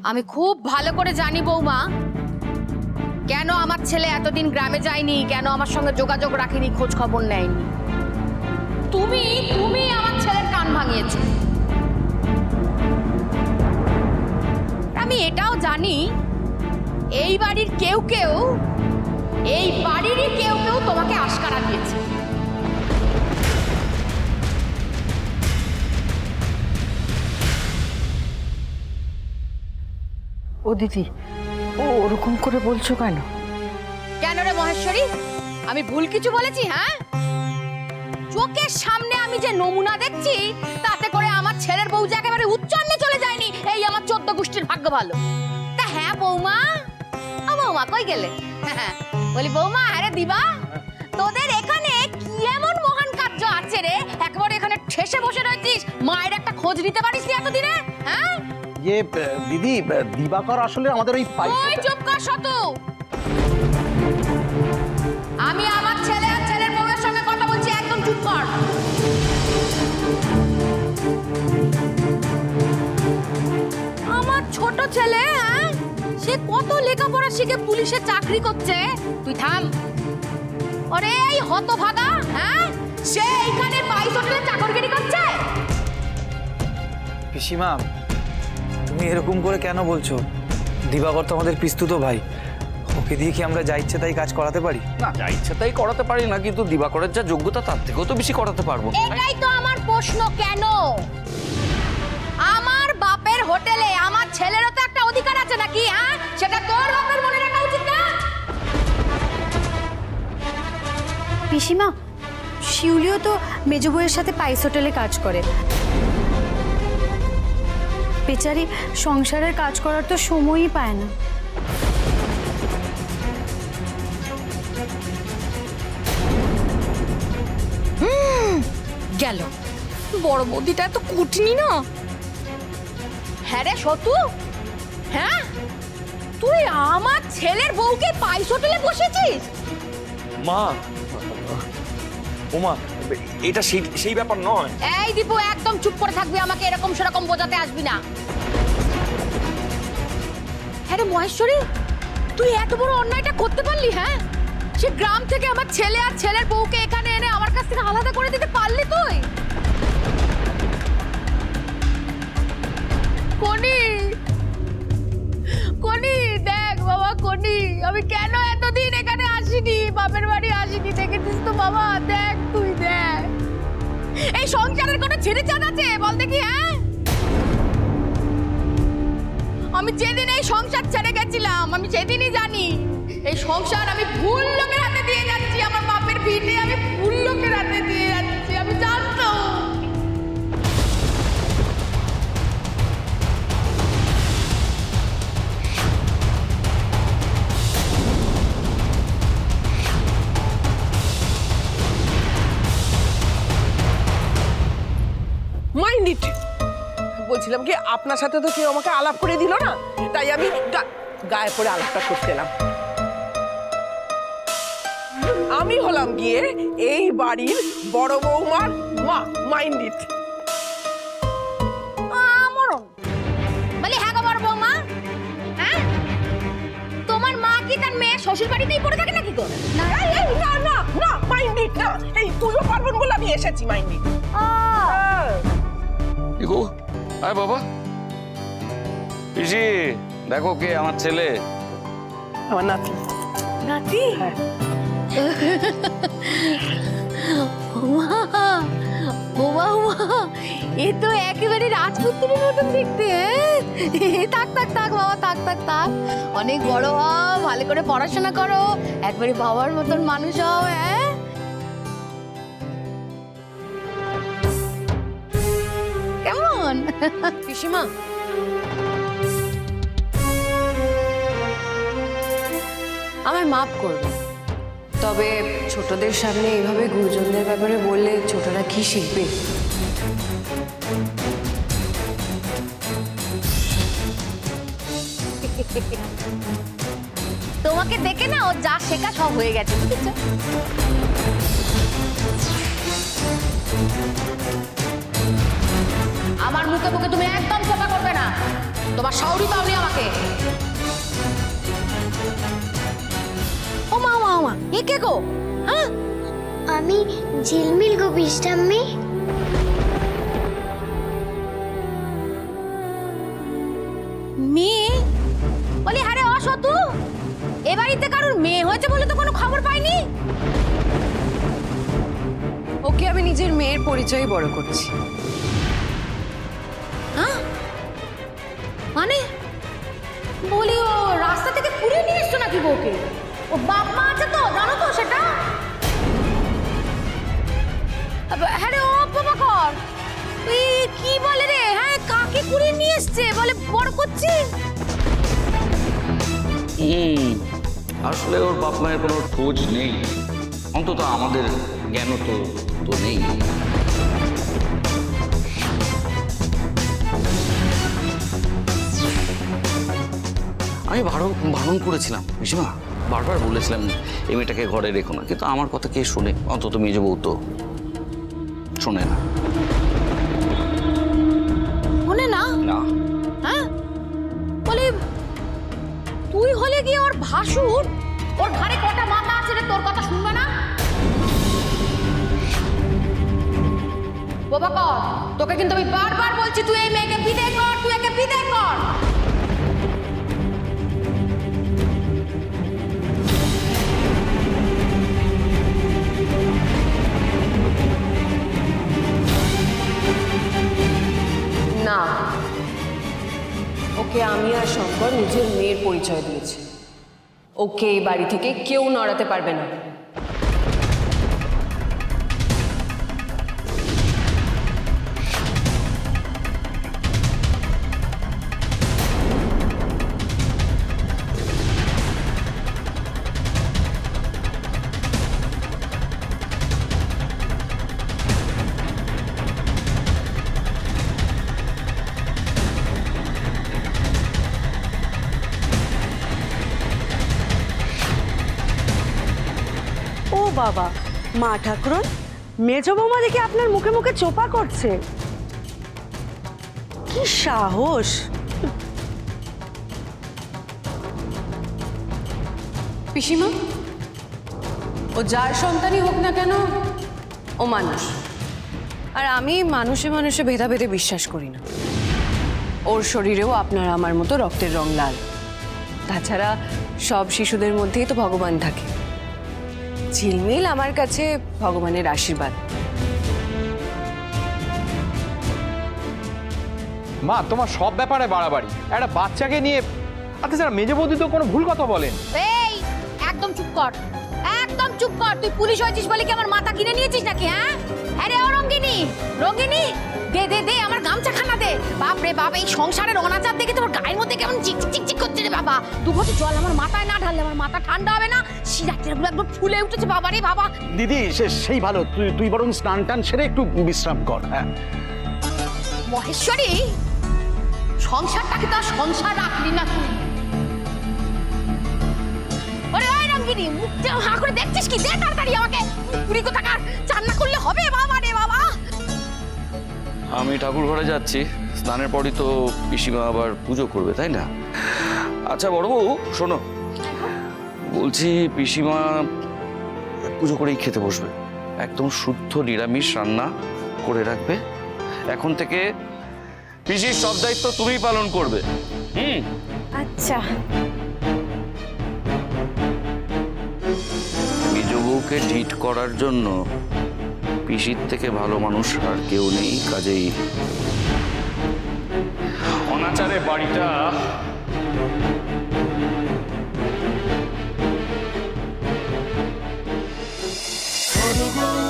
আমি খুব ভালো করে জানি বৌমা, কেন আমার ছেলে এতদিন গ্রামে যায়নি, কেন আমার সঙ্গে যোগাযোগ রাখেনি, খোঁজ খবর নেয়নি। তুমি তুমি আমার ছেলের কান ভাঙিয়েছো। আমি এটাও জানি এই বাড়ির কেউ কেউ, এই বাড়িরই কেউ কেউ তোমাকে আশকারা দিয়েছে। ও দিদি, ও ওরকম করে বলছো কেন? কেন রে মহেশ্বরী, আমি ভুল কিছু বলেছি? হ্যাঁ, চোখের সামনে আমি যে নমুনা দেখছি তাতে করে আমার ছেলের বউ যে একেবারে উচ্চারণে চলে যায়নি, এই আমার 14 গোষ্ঠীর ভাগ্য ভালো। তা হ্যাঁ বৌমা, বৌমা কই গেলে? বলি বৌমা, আরে দিবা, তোদের এখানে কি এমন মহান কার্য আছে রে, একবারে এখানে ঠেসে বসে রয়েছিস, মায়ের একটা খোঁজ নিতে পারিস নি এতদিনে? হ্যাঁ দিদি, দিবাকর আসলে আমাদের ওই ওই চুপ কর শতু। আমি আমার ছেলে আর ছেলের বউয়ের সঙ্গে কথা বলছি, একদম চুপ কর। আমার ছোট ছেলে, হ্যাঁ, সে কত লেখাপড়া শিখে পুলিশে চাকরি করছে, তুই থাম। ওরে এই হতভাগা, হ্যাঁ, সে এইখানে 22 হোটেলে চাকরগিরি করছে। পিসিমা, তুমি এরকম করে কেন বলছো? দিবাকর তো আমাদের পিস্তুত ভাই, ওকে দিয়ে কি আমরা যা ইচ্ছে তাই কাজ করাতে পারি? না, যা ইচ্ছে তাই করাতে পারি না, কিন্তু দিবাকরের যা যোগ্যতা তার থেকেও তো বেশি করাতে পারবো। এটাই তো আমার প্রশ্ন, কেন? আমার বাপের হোটেলে আমার ছেলেরও তো একটা অধিকার আছে নাকি? হ্যাঁ, সেটা তোর বাপের মনে রাখা উচিত না? পিসিমা, শিউলিও তো মেজ বউয়ের সাথে পাইস হোটেলে কাজ করে। বেচারি সংসারের কাজ করার তো সময়ই পায় না। গেল, বড় বৌদিটা তো কুটনি না। হ্যাঁ রে সতু, হ্যাঁ, তুই আমার ছেলের বউকে পাইস হোটেলে বসেছিস? মা, ওমা, এটা সেই ব্যাপার নয়। এই দীপু, একদম চুপ করে থাকবি, আমাকে এরকম সেরকম বোঝাতে আসবি না। হ্যাঁ রে মহেশ্বরী, তুই এত বড় অন্যায়টা করতে পারলি? হ্যাঁ, সে গ্রাম থেকে আমার ছেলে আর ছেলের বউকে এখানে এনে আমার কাছ থেকে আলাদা করে দিতে পারলি তুই? কোনি, কোনি, দেখ বাবা, কোনি, আমি কেন এতদিন এখানে আসিনি, বাপের বাড়ি আসিনি, দেখেছিস তো বাবা, দেখ তুই দেখ, এই সংসারের কোনো ছেড়ে চাঁদ আছে বল দেখি? হ্যাঁ, আমি যেদিন এই সংসার ছেড়ে গেছিলাম, আমি সেদিনই জানি এই সংসার আমি ভুল লোকের হাতে দিয়ে যাচ্ছি, আমার বাপের ভিটে আমি ভুল লোকের হাতে দিয়ে যাচ্ছি, আমি জানতাম। Mind it. বলছিলাম কি, আপনার সাথে তো কেউ আমাকে আলাপ করে দিল না, তাই আমি গায়ে পড়ে আলাপটা করতে এলাম। আমি হলাম গিয়ে এই বাড়ির বড় বৌমার মা। Mind it. মরণ বলে, হ্যাঁ গো বড় বৌমা, হ্যাঁ, তোমার মা কি তার মেয়ে শ্বশুর বাড়িতেই পড়ে থাকে নাকি গো? না না না, মাইন্ড ইট না, এই তুইও পারবেন বলে আমি এসেছি। Mind it. ইগো, আয় বাবা। পিসি, দেখো কে আমার ছেলে। আমার নাতি। নাতি? হ্যাঁ। ওমা, এ তো একেবারে রাজপুত্রের মতন দেখতে। থাক থাক থাক বাবা, থাক থাক থাক, অনেক বড় হও, ভালো করে পড়াশোনা করো, একবারে বাবার মতন মানুষ হও। হ্যাঁ, কেমন পিসিমা, আমায় মাফ করবে, তবে ছোটদের সামনে এইভাবে গুরুজনদের ব্যাপারে বললে ছোটরা কি শিখবে? তোমাকে দেখে না ও যা শেখা সব হয়ে গেছে, বুঝেছো? আমার মুখে মুখে তুমি একদম চেপা করবে না। তোমার শাউরি পাওনি আমাকে। ও মা মা মা, এ কে গো? হ্যাঁ, আমি ঝিলমিল গো বৃষ্টাম্মি। মেয়ে বলি? হ্যাঁ রে অসতু, এ বাড়িতে কারোর মেয়ে হয়েছে বলে তো কোনো খবর পাইনি। ওকে আমি নিজের মেয়ের পরিচয় বড় করছি। হ্যাঁ মানে বলি ও রাস্তা থেকে কুড়িয়ে নিয়ে এসছো নাকি বউকে? ও বাপ মা আছে তো, জানো তো সেটা? হ্যাঁ রে ও প্রভাকর, তুই কি বলে রে? হ্যাঁ, কাকে কুড়িয়ে নিয়ে এসছে বলে বড় করছি? আসলে ওর বাপ মায়ের কোনো খোঁজ নেই, অন্তত আমাদের জ্ঞান তো নেই। আমি বারণ করেছিলাম পিসিমা, বারবার বলেছিলাম এই মেয়েটাকে ঘরে রেখো না, কিন্তু আমার কথা কে শোনে? অন্তত মেজ বউ তো শোনে না। শোনে না? না, হ্যাঁ বলি তুই হলে গিয়ে ওর ভাসুর, ওর ঘাড়ে কটা মাথা আছে রে, তোর কথা শুনবে না? প্রভাকর, তোকে কিন্তু আমি বারবার বলছি তুই এই মেয়েকে বিদায় কর, তুই একে বিদায় কর। না, ওকে আমি আর শঙ্কর নিজের মেয়ের পরিচয় দিয়েছি। ওকে এই বাড়ি থেকে কেউ নড়াতে পারবে না। ও বাবা, মা ঠাকুরন, মেজ বৌমা দেখে আপনার মুখে মুখে চোপা করছে। কি সাহস! পিসিমা, ও যার সন্তানই হোক না কেন, ও মানুষ। আর আমি মানুষে মানুষে ভেদাভেদে বিশ্বাস করি না। ওর শরীরেও আপনার আমার মতো রক্তের রং লাল। তাছাড়া সব শিশুদের মধ্যেই তো ভগবান থাকে। ঝিলমিল আমার কাছে ভগবানের আশীর্বাদ। মা, তোমার সব ব্যাপারে বাড়াবাড়ি। একটা বাচ্চাকে নিয়ে, আচ্ছা স্যার, মেজে বৌদি তো কোনো ভুল কথা বলেন। এই একদম চুপ কর, একদম চুপ কর। তুই পুলিশ হয়েছিস বলে কি আমার মাথা কিনে নিয়েছিস নাকি? হ্যাঁ, আরে ও রঙ্গিনী, রঙ্গিনী, দে দে দে আমার গামছাখানা দে। বাপ রে বাপ, এই সংসারের অনাচার দেখে তোমার গায়ের মধ্যে কেমন চিকচিক করছে রে বাবা। দু ঘটি জল আমার মাথায় না ঢাললে আমার মাথা ঠান্ডা হবে না। শিরাগুলো একদম ফুলে উঠেছে বাবা রে বাবা। দিদি সেই ভালো, তুই বরং স্নান টান সেরে একটু বিশ্রাম কর। হ্যাঁ মহেশ্বরী, সংসারটাকে তো আর সংসার রাখলি না তুই। ওরে ওই রঙ্গিনী, মুখটা হা করে দেখছিস কি? দে তাড়াতাড়ি আমাকে পুরি কোথাকার, চান না করলে হবে বাবা রে বাবা। আমি ঠাকুর ঘরে যাচ্ছি, স্নানের পরই তো পিসিমা আবার পুজো করবে, তাই না? আচ্ছা বড় বউ শোনো, বলছি পিসিমা পুজো করেই খেতে বসবে, একদম শুদ্ধ নিরামিষ রান্না করে রাখবে। এখন থেকে পিসির সব দায়িত্ব তুমিই পালন করবে। আচ্ছা। মেজ বউকে ঢিট করার জন্য পিসির থেকে ভালো মানুষ আর কেউ নেই, কাজেই অনাচারে বাড়িটা আমি